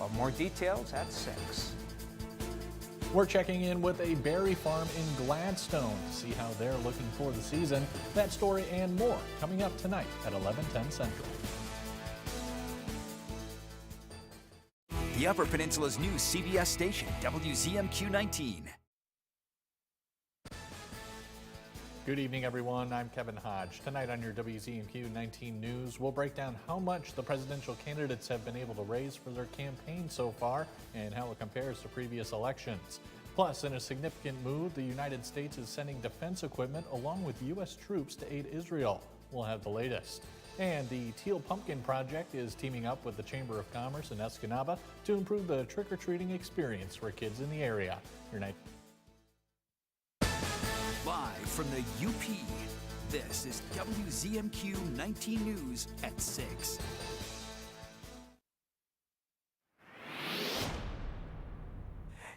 Well, more details at 6. We're checking in with a berry farm in Gladstone to see how they're looking for the season. That story and more coming up tonight at 11:10 Central. The Upper Peninsula's new CBS station, WZMQ 19. Good evening, everyone. I'm Kevin Hodge. Tonight on your WZMQ 19 News, we'll break down how much the presidential candidates have been able to raise for their campaign so far and how it compares to previous elections. Plus, in a significant move, the United States is sending defense equipment along with U.S. troops to aid Israel. We'll have the latest. And the Teal Pumpkin Project is teaming up with the Chamber of Commerce in Escanaba to improve the trick-or-treating experience for kids in the area. Your night. Live from the UP, this is WZMQ 19 News at 6.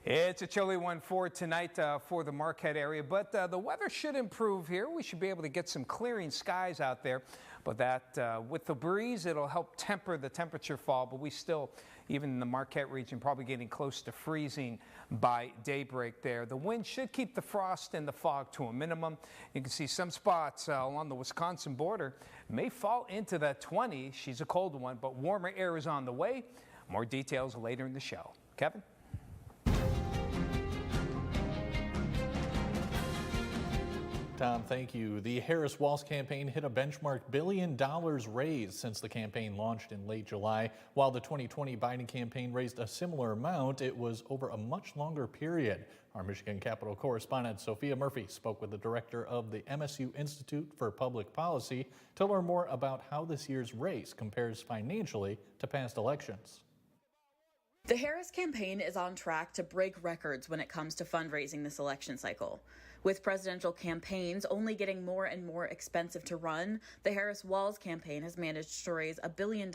It's a chilly one for tonight for the Marquette area, but the weather should improve here. We should be able to get some clearing skies out there, but that with the breeze, it'll help temper the temperature fall, but we still, even in the Marquette region, probably getting close to freezing by daybreak there. The wind should keep the frost and the fog to a minimum. You can see some spots along the Wisconsin border may fall into the 20s. She's a cold one, but warmer air is on the way. More details later in the show. Kevin? Tom, thank you. The Harris-Walz campaign hit a benchmark $1 billion raised since the campaign launched in late July. While the 2020 Biden campaign raised a similar amount, it was over a much longer period. Our Michigan Capitol correspondent Sophia Murphy spoke with the director of the MSU Institute for Public Policy to learn more about how this year's race compares financially to past elections. The Harris campaign is on track to break records when it comes to fundraising this election cycle. With presidential campaigns only getting more and more expensive to run, the Harris-Walz campaign has managed to raise $1 billion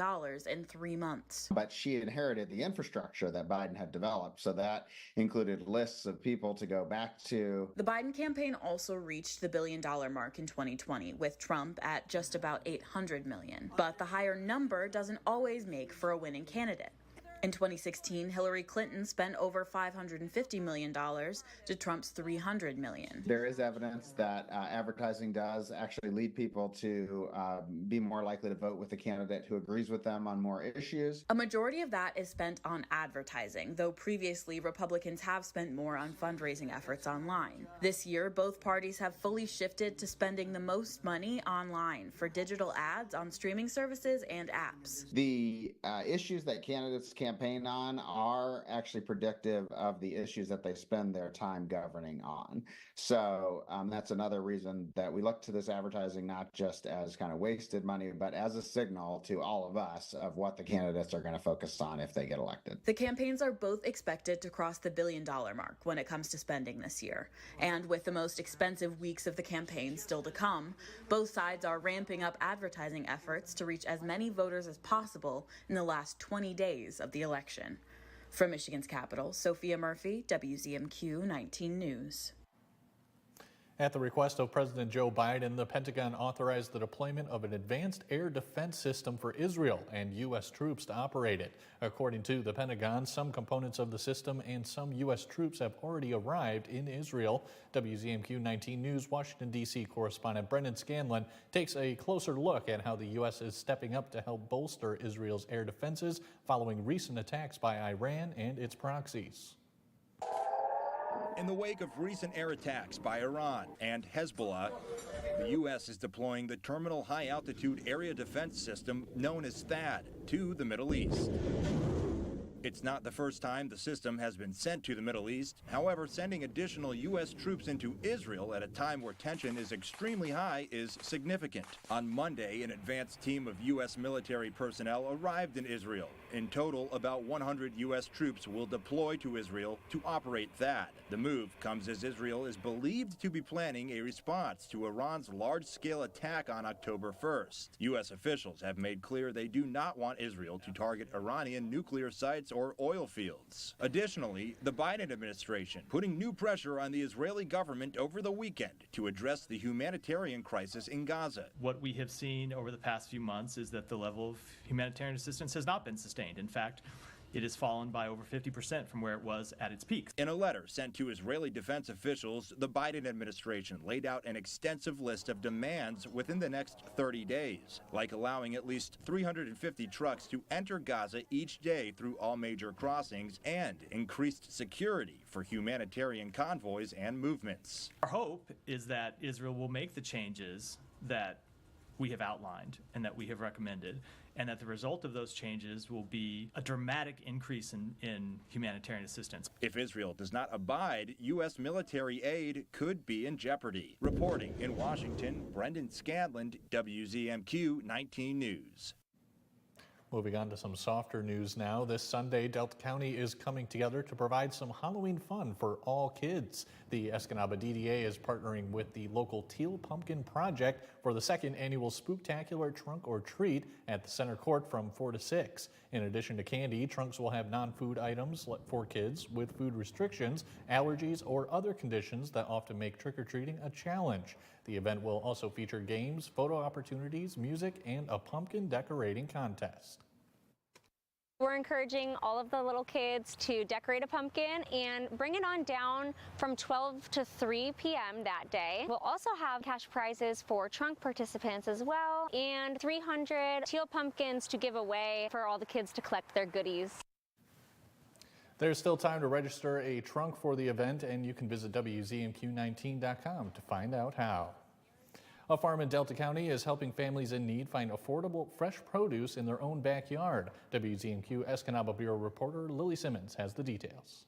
in 3 months. But she inherited the infrastructure that Biden had developed, so that included lists of people to go back to. The Biden campaign also reached the $1 billion mark in 2020, with Trump at just about $800 million. But the higher number doesn't always make for a winning candidate. In 2016, Hillary Clinton spent over $550 million to Trump's $300 million. There is evidence that advertising does actually lead people to be more likely to vote with a candidate who agrees with them on more issues. A majority of that is spent on advertising, though previously Republicans have spent more on fundraising efforts online. This year, both parties have fully shifted to spending the most money online for digital ads on streaming services and apps. The issues that candidates campaign on are actually predictive of the issues that they spend their time governing on. So that's another reason that we look to this advertising not just as kind of wasted money, but as a signal to all of us of what the candidates are going to focus on if they get elected. The campaigns are both expected to cross the $1 billion mark when it comes to spending this year. And with the most expensive weeks of the campaign still to come, both sides are ramping up advertising efforts to reach as many voters as possible in the last 20 days of the election. From Michigan's capital, Sophia Murphy, WZMQ 19 News. At the request of President Joe Biden, the Pentagon authorized the deployment of an advanced air defense system for Israel and U.S. troops to operate it. According to the Pentagon, some components of the system and some U.S. troops have already arrived in Israel. WZMQ 19 News Washington, D.C. correspondent Brendan Scanlon takes a closer look at how the U.S. is stepping up to help bolster Israel's air defenses following recent attacks by Iran and its proxies. In the wake of recent air attacks by Iran and Hezbollah, the U.S. is deploying the Terminal High Altitude Area Defense System known as THAAD to the Middle East. It's not the first time the system has been sent to the Middle East. However, sending additional U.S. troops into Israel at a time where tension is extremely high is significant. On Monday, an advanced team of U.S. military personnel arrived in Israel. In total, about 100 U.S. troops will deploy to Israel to operate THAAD. The move comes as Israel is believed to be planning a response to Iran's large-scale attack on October 1st. U.S. officials have made clear they do not want Israel to target Iranian nuclear sites or oil fields. Additionally, the Biden administration putting new pressure on the Israeli government over the weekend to address the humanitarian crisis in Gaza. What we have seen over the past few months is that the level of humanitarian assistance has not been sustained. In fact, it has fallen by over 50% from where it was at its peak. In a letter sent to Israeli defense officials, the Biden administration laid out an extensive list of demands within the next 30 days, like allowing at least 350 trucks to enter Gaza each day through all major crossings and increased security for humanitarian convoys and movements. Our hope is that Israel will make the changes that we have outlined and that we have recommended, and that the result of those changes will be a dramatic increase in humanitarian assistance. If Israel does not abide, U.S. military aid could be in jeopardy. Reporting in Washington, Brendan Scanlon, WZMQ 19 News. Moving on to some softer news now. This Sunday, Delta County is coming together to provide some Halloween fun for all kids. The Escanaba DDA is partnering with the local Teal Pumpkin Project for the second annual Spooktacular Trunk or Treat at the Center Court from 4 to 6. In addition to candy, trunks will have non-food items for kids with food restrictions, allergies, or other conditions that often make trick-or-treating a challenge. The event will also feature games, photo opportunities, music, and a pumpkin decorating contest. We're encouraging all of the little kids to decorate a pumpkin and bring it on down from 12 to 3 p.m. that day. We'll also have cash prizes for trunk participants as well, and 300 teal pumpkins to give away for all the kids to collect their goodies. There's still time to register a trunk for the event, and you can visit WZMQ19.com to find out how. A farm in Delta County is helping families in need find affordable, fresh produce in their own backyard. WZMQ Escanaba Bureau reporter Lily Simmons has the details.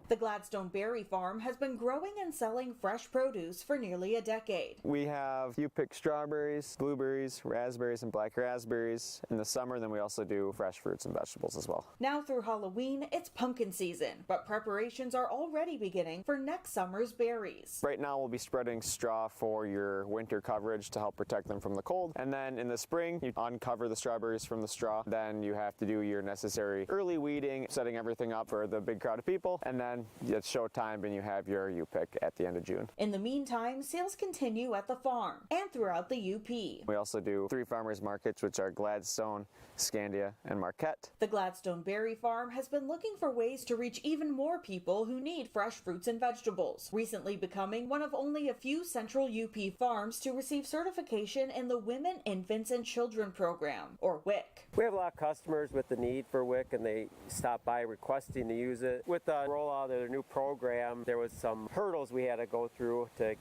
The Gladstone Berry Farm has been growing and selling fresh produce for nearly a decade. We have you-pick strawberries, blueberries, raspberries, and black raspberries in the summer. Then we also do fresh fruits and vegetables as well. Now through Halloween, it's pumpkin season, but preparations are already beginning for next summer's berries. Right now we'll be spreading straw for your winter coverage to help protect them from the cold. And then in the spring, you uncover the strawberries from the straw. Then you have to do your necessary early weeding, setting everything up for the big crowd of people. And then it's showtime and you have your U-pick at the end of June. In the meantime, sales continue at the farm and throughout the UP. We also do 3 farmers markets, which are Gladstone, Scandia, and Marquette. The Gladstone Berry Farm has been looking for ways to reach even more people who need fresh fruits and vegetables, recently becoming one of only a few central UP farms to receive certification in the Women, Infants, and Children program, or WIC. We have a lot of customers with the need for WIC, and they stop by requesting to use it. With the rollout of their new program, there was some hurdles we had to go through to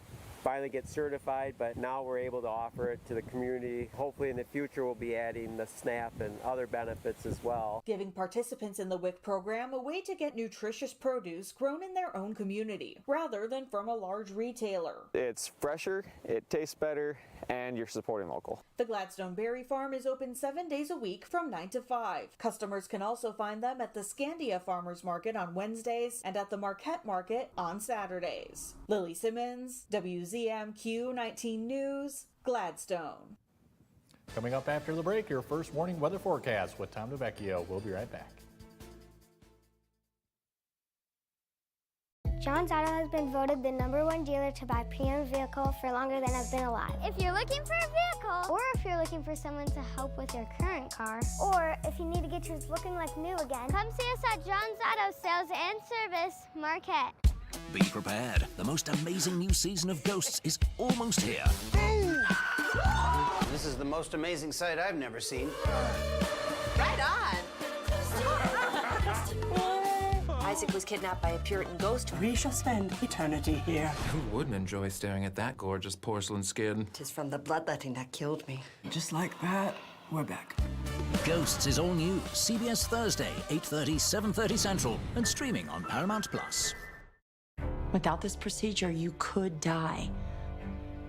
finally get certified, but now we're able to offer it to the community. Hopefully in the future we'll be adding the SNAP and other benefits as well. Giving participants in the WIC program a way to get nutritious produce grown in their own community, rather than from a large retailer. It's fresher, it tastes better, and you're supporting local. The Gladstone Berry Farm is open 7 days a week from 9 to 5. Customers can also find them at the Scandia Farmers Market on Wednesdays and at the Marquette Market on Saturdays. Lily Simmons, WZMQ 19 News, Gladstone. Coming up after the break, your first warning weather forecast with Tom DeVecchio. We'll be right back. John's Auto has been voted the #1 dealer to buy pre-owned vehicle for longer than I've been alive. If you're looking for a vehicle, or if you're looking for someone to help with your current car, or if you need to get yours looking like new again, come see us at John's Auto Sales and Service, Marquette. Be prepared. The most amazing new season of Ghosts is almost here. This is the most amazing sight I've never seen. Right on. Isaac was kidnapped by a Puritan ghost. We shall spend eternity here. Who wouldn't enjoy staring at that gorgeous porcelain skin? Tis from the bloodletting that killed me. Just like that, we're back. Ghosts is all new. CBS Thursday, 8:30, 7:30 Central, and streaming on Paramount+. Without this procedure, you could die.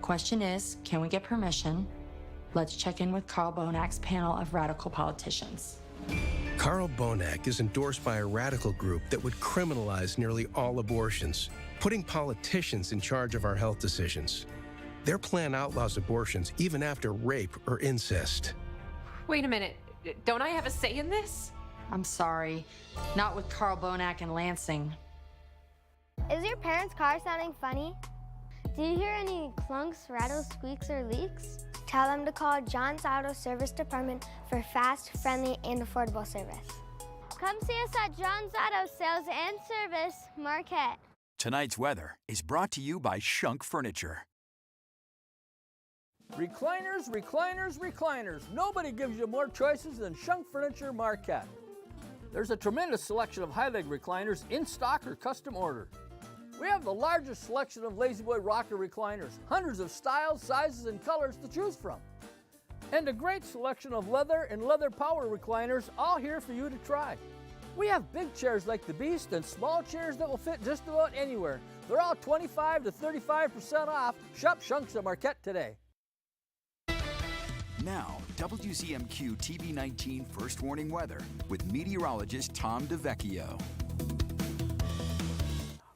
Question is, can we get permission? Let's check in with Carl Bonak's panel of radical politicians. Carl Bonak is endorsed by a radical group that would criminalize nearly all abortions, putting politicians in charge of our health decisions. Their plan outlaws abortions even after rape or incest. Wait a minute, don't I have a say in this? I'm sorry, not with Carl Bonak and Lansing. Is your parents' car sounding funny? Do you hear any clunks, rattles, squeaks, or leaks? Tell them to call John's Auto Service Department for fast, friendly, and affordable service. Come see us at John's Auto Sales and Service, Marquette. Tonight's weather is brought to you by Shunk Furniture. Recliners, recliners, recliners. Nobody gives you more choices than Shunk Furniture Marquette. There's a tremendous selection of high-leg recliners in stock or custom order. We have the largest selection of Lazy Boy rocker recliners, hundreds of styles, sizes, and colors to choose from. And a great selection of leather and leather power recliners, all here for you to try. We have big chairs like the Beast and small chairs that will fit just about anywhere. They're all 25 to 35% off. Shop Shunks at Marquette today. Now, WZMQ TV19 First Warning Weather with meteorologist Tom DeVecchio.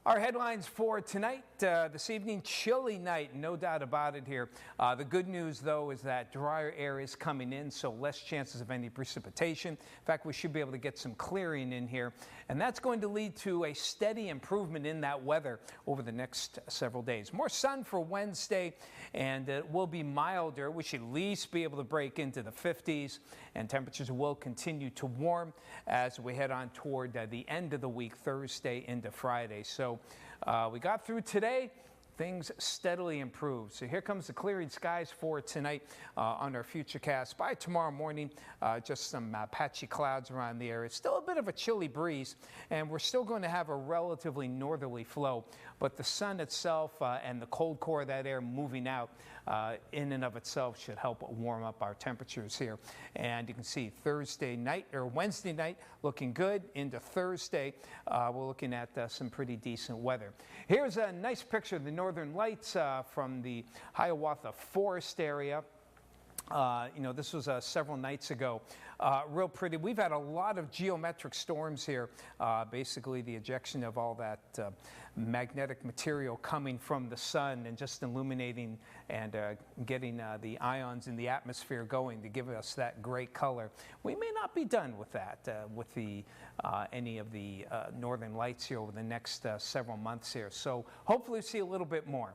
Our headlines for tonight, this evening, chilly night, no doubt about it here. The good news, though, is that drier air is coming in, so less chances of any precipitation. In fact, we should be able to get some clearing in here, and that's going to lead to a steady improvement in that weather over the next several days. More sun for Wednesday, and it will be milder. We should at least be able to break into the 50s, and temperatures will continue to warm as we head on toward the end of the week, Thursday into Friday. So we got through today. Things steadily improve. So here comes the clearing skies for tonight on our futurecast. By tomorrow morning, just some patchy clouds around the area. Still a bit of a chilly breeze, and we're still going to have a relatively northerly flow. But the sun itself and the cold core of that air moving out in and of itself should help warm up our temperatures here. And you can see Thursday night or Wednesday night looking good. Into Thursday, we're looking at some pretty decent weather. Here's a nice picture of the northern lights from the Hiawatha Forest area. This was several nights ago. Real pretty. We've had a lot of geometric storms here. Basically, the ejection of all that magnetic material coming from the sun and just illuminating and getting the ions in the atmosphere going to give us that great color. We may not be done with that with any of the northern lights here over the next several months here. So hopefully see a little bit more.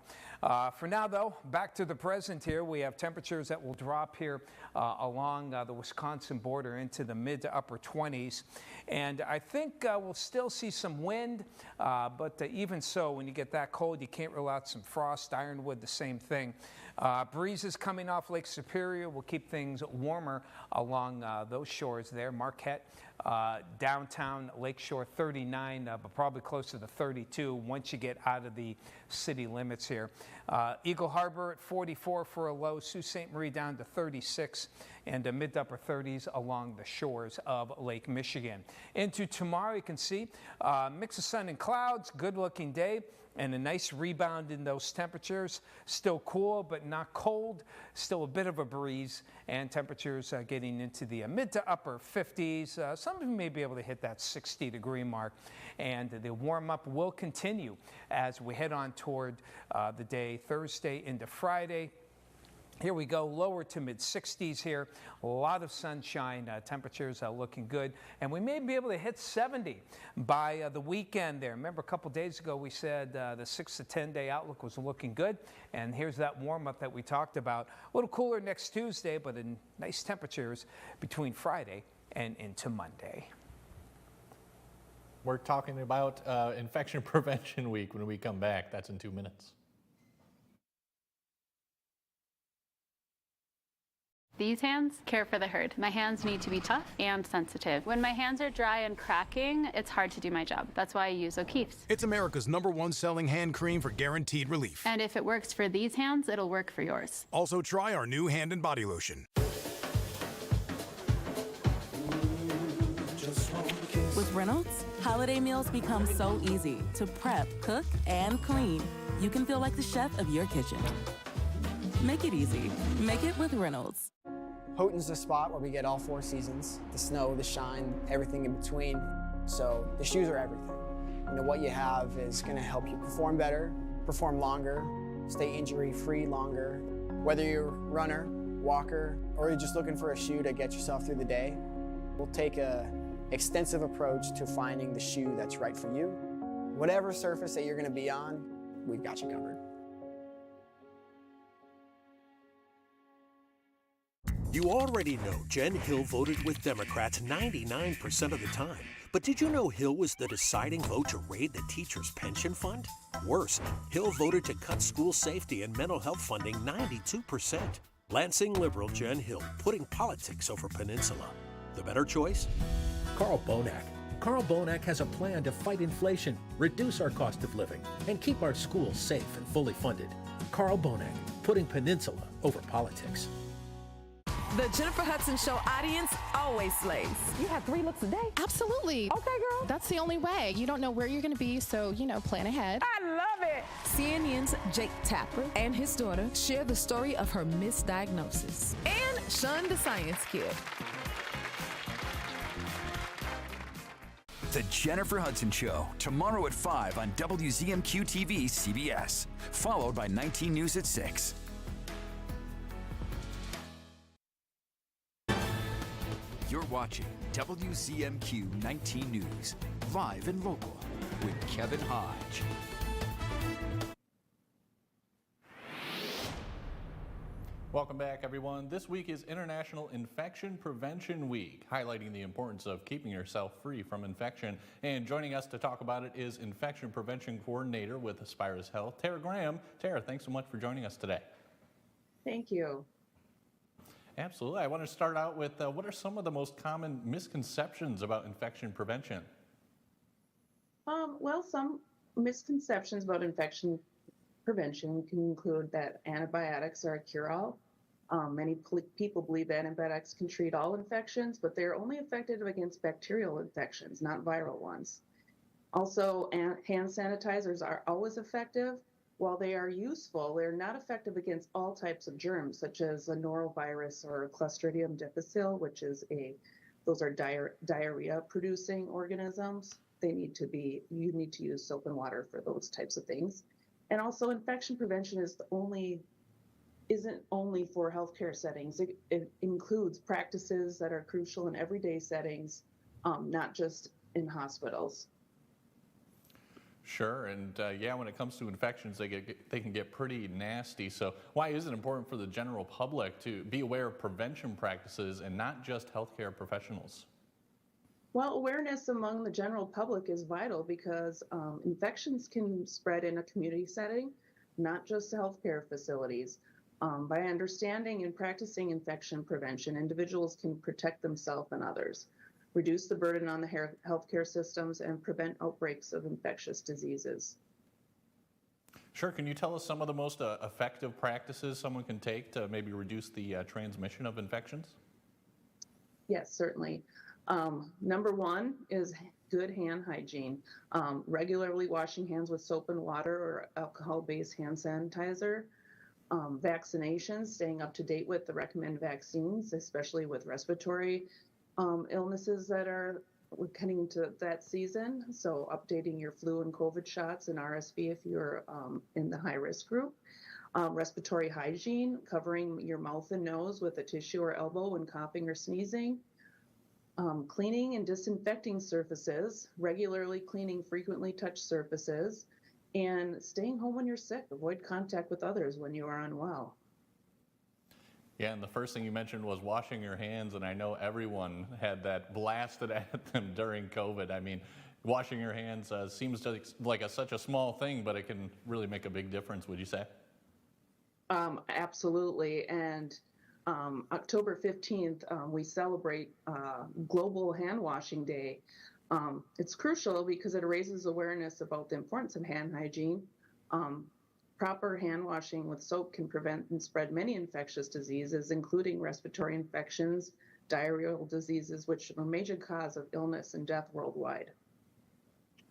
For now, though, back to the present here. We have temperatures that will drop here along the Wisconsin border into the mid to upper 20s. And I think we'll still see some wind, but even so, when you get that cold, you can't rule out some frost. Ironwood, the same thing. Breezes coming off Lake Superior will keep things warmer along those shores there. Marquette, downtown Lakeshore 39, but probably closer to 32 once you get out of the city limits here. Eagle Harbor at 44 for a low. Sault Ste. Marie down to 36 and mid to upper 30s along the shores of Lake Michigan. Into tomorrow, you can see mix of sun and clouds, good looking day. And a nice rebound in those temperatures. Still cool, but not cold. Still a bit of a breeze, and temperatures getting into the mid to upper 50s. Some of you may be able to hit that 60-degree mark. And the warm-up will continue as we head on toward the day Thursday into Friday. Here we go, lower to mid-60s here. A lot of sunshine, temperatures looking good. And we may be able to hit 70 by the weekend there. Remember, a couple days ago we said the 6 to 10-day outlook was looking good. And here's that warm-up that we talked about. A little cooler next Tuesday, but in nice temperatures between Friday and into Monday. We're talking about Infection Prevention Week when we come back. That's in 2 minutes. These hands care for the herd. My hands need to be tough and sensitive. When my hands are dry and cracking, it's hard to do my job. That's why I use O'Keeffe's. It's America's #1 selling hand cream for guaranteed relief. And if it works for these hands, it'll work for yours. Also try our new hand and body lotion. With Reynolds, holiday meals become so easy to prep, cook, and clean. You can feel like the chef of your kitchen. Make it easy. Make it with Reynolds. Houghton's the spot where we get all 4 seasons, the snow, the shine, everything in between. So the shoes are everything. What you have is going to help you perform better, perform longer, stay injury-free longer. Whether you're a runner, walker, or you're just looking for a shoe to get yourself through the day, we'll take an extensive approach to finding the shoe that's right for you. Whatever surface that you're going to be on, we've got you covered. You already know Jen Hill voted with Democrats 99% of the time, But did you know Hill was the deciding vote to raid the teachers' pension fund? Worse, Hill voted to cut school safety and mental health funding 92%. Lansing Liberal Jen Hill, putting politics over Peninsula. The better choice? Carl Bonak. Carl Bonak has a plan to fight inflation, reduce our cost of living, and keep our schools safe and fully funded. Carl Bonak, putting Peninsula over politics. The Jennifer Hudson Show audience always slays. You have 3 looks a day? Absolutely. Okay, girl. That's the only way. You don't know where you're going to be, so, plan ahead. I love it. CNN's Jake Tapper and his daughter share the story of her misdiagnosis. And Sean the Science Kid. The Jennifer Hudson Show, tomorrow at 5 on WZMQ TV CBS, followed by 19 News at 6. You're watching WZMQ 19 News, live and local, with Kevin Hodge. Welcome back, everyone. This week is International Infection Prevention Week, highlighting the importance of keeping yourself free from infection. And joining us to talk about it is Infection Prevention Coordinator with Aspirus Health, Tara Graham. Tara, thanks so much for joining us today. Thank you. Absolutely. I want to start out with what are some of the most common misconceptions about infection prevention? Well, some misconceptions about infection prevention can include that antibiotics are a cure-all. Many people believe that antibiotics can treat all infections, but they're only effective against bacterial infections, not viral ones. Also, hand sanitizers are always effective. While they are useful, they're not effective against all types of germs, such as a norovirus or Clostridium difficile, those are diarrhea-producing organisms. You need to use soap and water for those types of things. And also, infection prevention isn't only for healthcare settings. It includes practices that are crucial in everyday settings, not just in hospitals. Sure, and when it comes to infections, they can get pretty nasty. So why is it important for the general public to be aware of prevention practices and not just healthcare professionals? Well, awareness among the general public is vital because infections can spread in a community setting, not just healthcare facilities. By understanding and practicing infection prevention, individuals can protect themselves and others, reduce the burden on the healthcare systems, and prevent outbreaks of infectious diseases. Sure. Can you tell us some of the most effective practices someone can take to maybe reduce the transmission of infections? Yes, certainly. Number one is good hand hygiene. Regularly washing hands with soap and water or alcohol-based hand sanitizer. Vaccinations, staying up to date with the recommended vaccines, especially with respiratory illnesses that we're getting into that season. So updating your flu and COVID shots and RSV if you're in the high-risk group. Respiratory hygiene, covering your mouth and nose with a tissue or elbow when coughing or sneezing. Cleaning and disinfecting surfaces, regularly cleaning frequently touched surfaces, and staying home when you're sick. Avoid contact with others when you are unwell. Yeah, and the first thing you mentioned was washing your hands, and I know everyone had that blasted at them during COVID. I mean, washing your hands seems like such a small thing, but it can really make a big difference, would you say? Absolutely, and October 15th, we celebrate Global Hand Washing Day. It's crucial because it raises awareness about the importance of hand hygiene. Proper hand washing with soap can prevent and spread many infectious diseases, including respiratory infections, diarrheal diseases, which are a major cause of illness and death worldwide.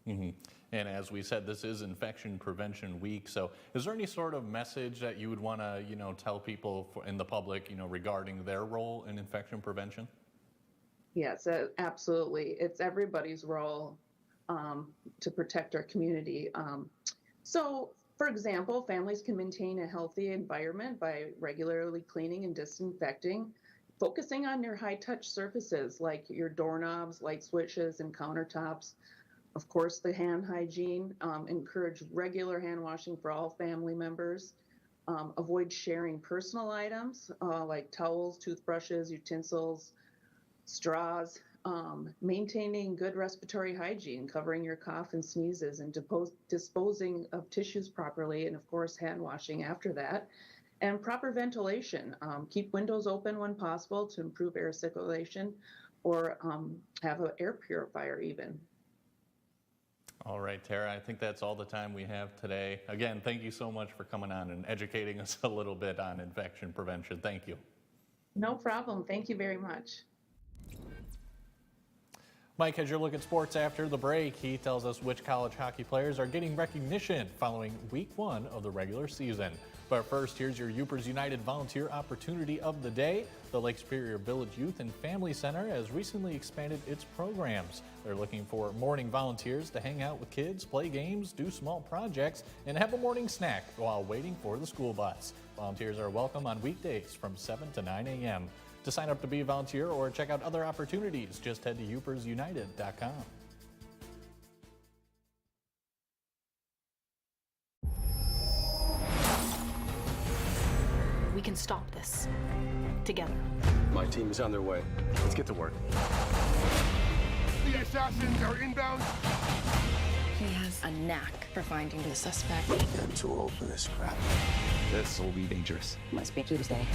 Mm-hmm. And as we said, this is Infection Prevention Week. So is there any sort of message that you would want to, tell people in the public, regarding their role in infection prevention? Yes, absolutely. It's everybody's role to protect our community. So, for example, families can maintain a healthy environment by regularly cleaning and disinfecting, focusing on your high-touch surfaces like your doorknobs, light switches, and countertops. Of course, the hand hygiene, encourage regular hand washing for all family members. Avoid sharing personal items like towels, toothbrushes, utensils, straws. Maintaining good respiratory hygiene, covering your cough and sneezes, and disposing of tissues properly, and of course hand washing after that. And proper ventilation. Keep windows open when possible to improve air circulation, or have an air purifier even. All right, Tara, I think that's all the time we have today. Again, thank you so much for coming on and educating us a little bit on infection prevention. Thank you. No problem. Thank you very much. Mike has your look at sports after the break. He tells us which college hockey players are getting recognition following week 1 of the regular season. But first, here's your Upers United Volunteer Opportunity of the Day. The Lake Superior Village Youth and Family Center has recently expanded its programs. They're looking for morning volunteers to hang out with kids, play games, do small projects, and have a morning snack while waiting for the school bus. Volunteers are welcome on weekdays from 7 to 9 a.m. To sign up to be a volunteer or check out other opportunities, just head to upersunited.com. We can stop this together. My team is on their way. Let's get to work. The assassins are inbound. He has a knack for finding the suspect. I'm too old for this crap. This will be dangerous. Must be Tuesday.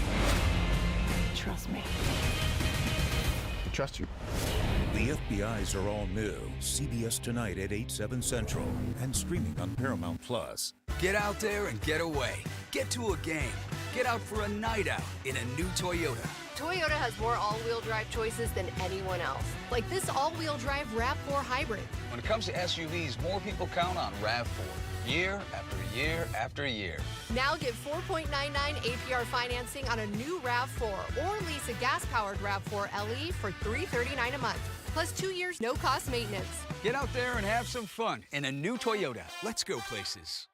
Trust me. I trust you. The FBI's are all new. CBS tonight at 8/7 Central and streaming on Paramount Plus. Get out there and get away. Get to a game. Get out for a night out in a new Toyota. Toyota has more all-wheel drive choices than anyone else. Like this all-wheel drive RAV4 Hybrid. When it comes to SUVs, more people count on RAV4. Year after year after year. Now get 4.99 APR financing on a new RAV4 or lease a gas-powered RAV4 LE for $339 a month. Plus 2 years, no-cost maintenance. Get out there and have some fun in a new Toyota. Let's go places.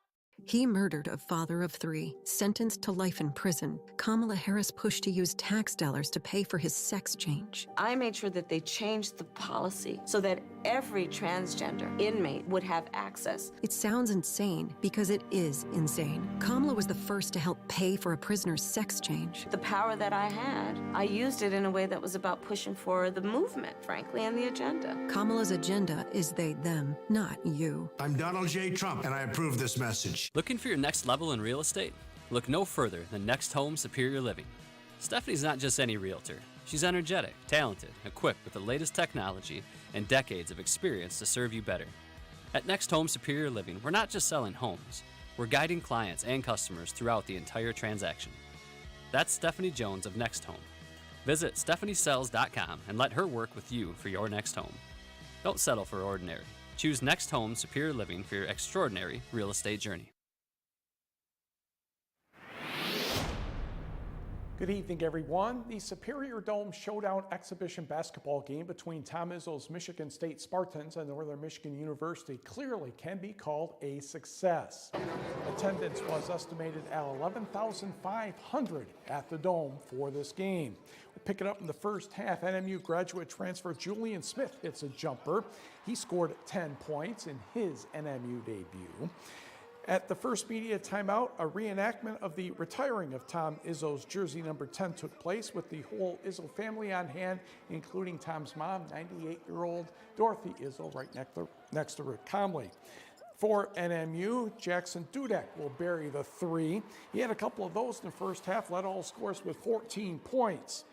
He murdered a father of 3, sentenced to life in prison. Kamala Harris pushed to use tax dollars to pay for his sex change. I made sure that they changed the policy so that every transgender inmate would have access. It sounds insane because it is insane. Kamala was the first to help pay for a prisoner's sex change. The power that I had, I used it in a way that was about pushing for the movement, frankly, and the agenda. Kamala's agenda is they, them, not you. I'm Donald J. Trump, and I approve this message. Looking for your next level in real estate? Look no further than Next Home Superior Living. Stephanie's not just any realtor. She's energetic, talented, equipped with the latest technology, and decades of experience to serve you better. At Next Home Superior Living, we're not just selling homes. We're guiding clients and customers throughout the entire transaction. That's Stephanie Jones of Next Home. Visit stephaniesells.com and let her work with you for your next home. Don't settle for ordinary. Choose Next Home Superior Living for your extraordinary real estate journey. Good evening, everyone. The Superior Dome Showdown exhibition basketball game between Tom Izzo's Michigan State Spartans and Northern Michigan University clearly can be called a success. Attendance was estimated at 11,500 at the Dome for this game. We'll pick it up in the first half. NMU graduate transfer Julian Smith hits a jumper. He scored 10 points in his NMU debut. At the first media timeout, a reenactment of the retiring of Tom Izzo's jersey number 10 took place with the whole Izzo family on hand, including Tom's mom, 98-year-old Dorothy Izzo, right next to Rick Comley. For NMU, Jackson Dudek will bury the 3. He had a couple of those in the first half, led all scores with 14 points.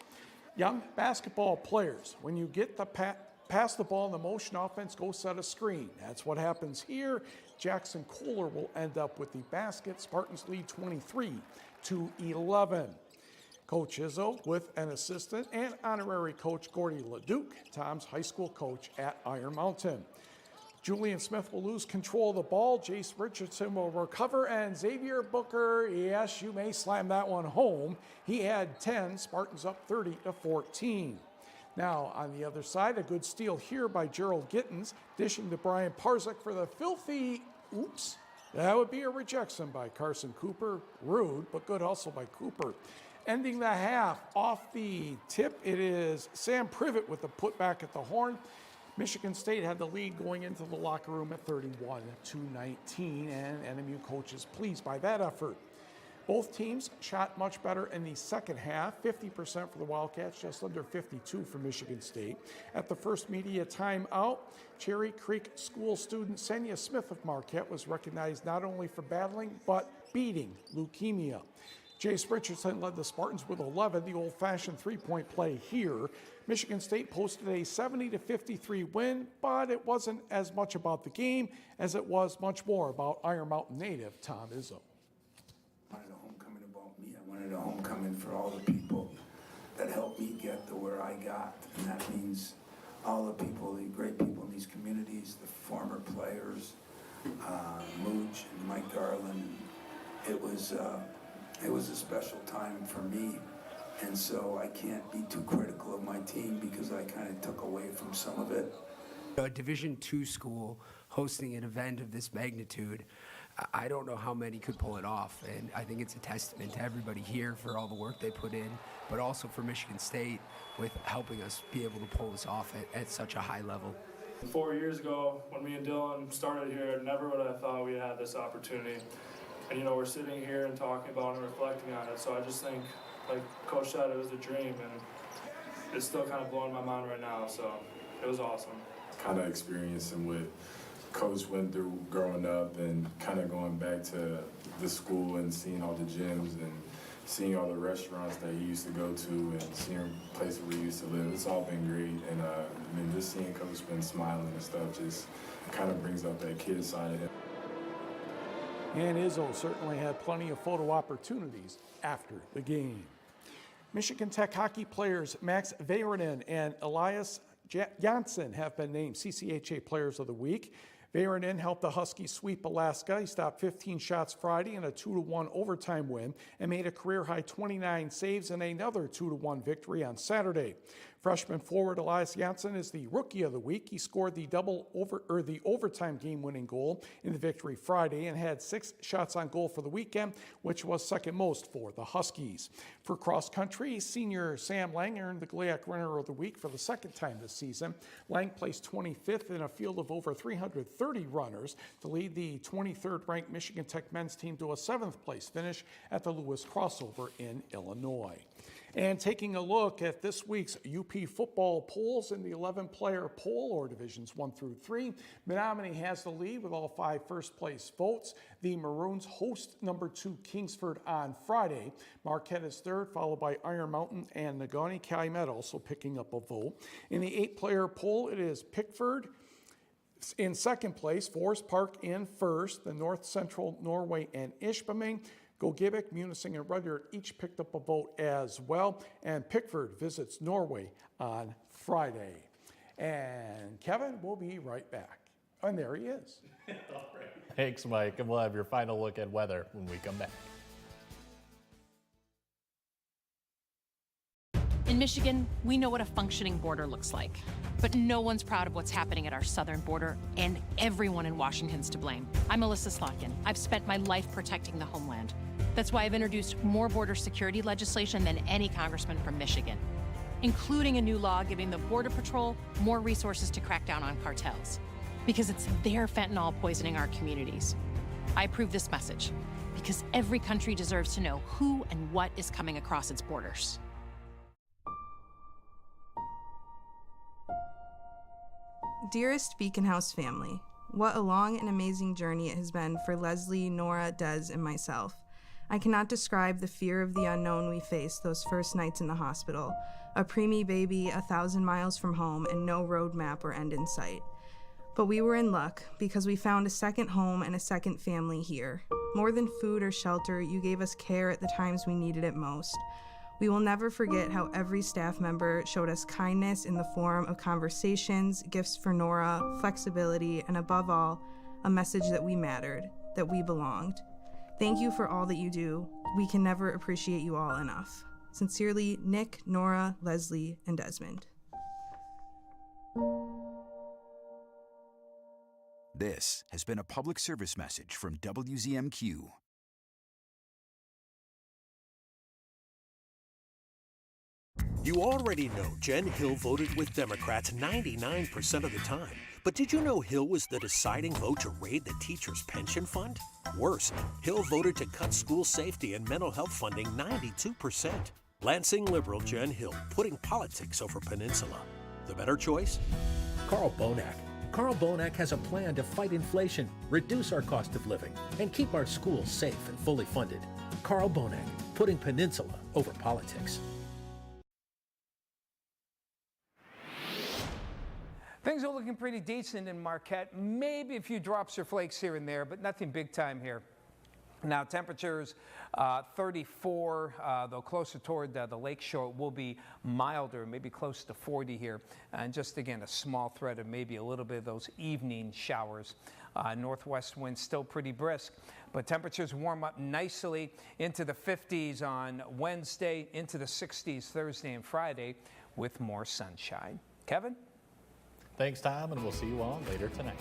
Young basketball players, when you get the pass the ball in the motion offense, go set a screen. That's what happens here. Jackson Kohler will end up with the basket. Spartans lead 23-11. Coach Izzo with an assistant and honorary coach Gordy LeDuc, Tom's high school coach at Iron Mountain. Julian Smith will lose control of the ball. Jace Richardson will recover, and Xavier Booker, yes, you may slam that one home. He had 10, Spartans up 30-14. Now, on the other side, a good steal here by Gerald Gittins, dishing to Brian Parzak for the filthy, oops, that would be a rejection by Carson Cooper. Rude, but good hustle by Cooper. Ending the half off the tip, it is Sam Privet with the putback at the horn. Michigan State had the lead going into the locker room at 31-19, and NMU coaches pleased by that effort. Both teams shot much better in the second half, 50% for the Wildcats, just under 52 for Michigan State. At the first media timeout, Cherry Creek School student Senya Smith of Marquette was recognized not only for battling, but beating leukemia. Jace Richardson led the Spartans with 11, the old-fashioned three-point play here. Michigan State posted a 70-53 win, but it wasn't as much about the game as it was much more about Iron Mountain native Tom Izzo. I wanted a homecoming about me. I wanted a homecoming for all the people that helped me get to where I got. And that means all the people, the great people in these communities, the former players, Mooch and Mike Garland. It was a special time for me. And so I can't be too critical of my team because I kind of took away from some of it. A Division II school hosting an event of this magnitude, I don't know how many could pull it off, and I think it's a testament to everybody here for all the work they put in, but also for Michigan State with helping us be able to pull this off at such a high level. 4 years ago, when me and Dylan started here, never would I have thought we'd had this opportunity. And we're sitting here and talking about it and reflecting on it, so I just think, like Coach said, it was a dream, and it's still kind of blowing my mind right now, so it was awesome. Kind of experiencing what Coach went through growing up and kind of going back to the school and seeing all the gyms and seeing all the restaurants that he used to go to and seeing places where he used to live. It's all been great, and just seeing Coach been smiling and stuff just kind of brings up that kid side of him. And Izzo certainly had plenty of photo opportunities after the game. Michigan Tech hockey players Max Veyranen and Elias Janssen have been named CCHA Players of the Week. Veyranen helped the Huskies sweep Alaska. He stopped 15 shots Friday in a 2-1 overtime win and made a career-high 29 saves in another 2-1 victory on Saturday. Freshman forward Elias Janssen is the Rookie of the Week. He scored the overtime game-winning goal in the victory Friday and had 6 shots on goal for the weekend, which was second most for the Huskies. For cross country, senior Sam Lang earned the GLIAC Runner of the Week for the second time this season. Lang placed 25th in a field of over 330 runners to lead the 23rd ranked Michigan Tech men's team to a 7th place finish at the Lewis Crossover in Illinois. And taking a look at this week's UP football polls in the 11-player poll, or Divisions 1 through 3, Menominee has the lead with all 5 first-place votes. The Maroons host number 2 Kingsford on Friday. Marquette is third, followed by Iron Mountain and Negaunee. Calumet also picking up a vote. In the 8-player poll, it is Pickford in second place, Forest Park in first, the North Central, Norway, and Ishpeming. Gogebic, Munising, and Rudyard each picked up a vote as well, and Pickford visits Norway on Friday. And Kevin will be right back. And there he is. All right. Thanks, Mike, and we'll have your final look at weather when we come back. In Michigan, we know what a functioning border looks like, but no one's proud of what's happening at our southern border, and everyone in Washington's to blame. I'm Alyssa Slotkin. I've spent my life protecting the homeland. That's why I've introduced more border security legislation than any congressman from Michigan, including a new law giving the Border Patrol more resources to crack down on cartels, because it's their fentanyl poisoning our communities. I approve this message because every country deserves to know who and what is coming across its borders. Dearest Beacon House family, what a long and amazing journey it has been for Leslie, Nora, Des, and myself. I cannot describe the fear of the unknown we faced those first nights in the hospital. A preemie baby 1,000 miles from home and no road map or end in sight. But we were in luck because we found a second home and a second family here. More than food or shelter, you gave us care at the times we needed it most. We will never forget how every staff member showed us kindness in the form of conversations, gifts for Nora, flexibility, and above all, a message that we mattered, that we belonged. Thank you for all that you do. We can never appreciate you all enough. Sincerely, Nick, Nora, Leslie, and Desmond. This has been a public service message from WZMQ. You already know Jen Hill voted with Democrats 99% of the time, But did you know Hill was the deciding vote to raid the teachers' pension fund? Worse, Hill voted to cut school safety and mental health funding 92%. Lansing liberal Jen Hill, putting politics over Peninsula. The better choice? Carl Bonak. Carl Bonak has a plan to fight inflation, reduce our cost of living, and keep our schools safe and fully funded. Carl Bonak, putting Peninsula over politics. Things are looking pretty decent in Marquette. Maybe a few drops or flakes here and there, but nothing big time here. Now temperatures 34, though closer toward the lake shore, will be milder, maybe close to 40 here. And just again, a small threat of maybe a little bit of those evening showers. Northwest winds still pretty brisk, but temperatures warm up nicely into the 50s on Wednesday, into the 60s Thursday and Friday with more sunshine. Kevin? Thanks, Tom, and we'll see you all later tonight.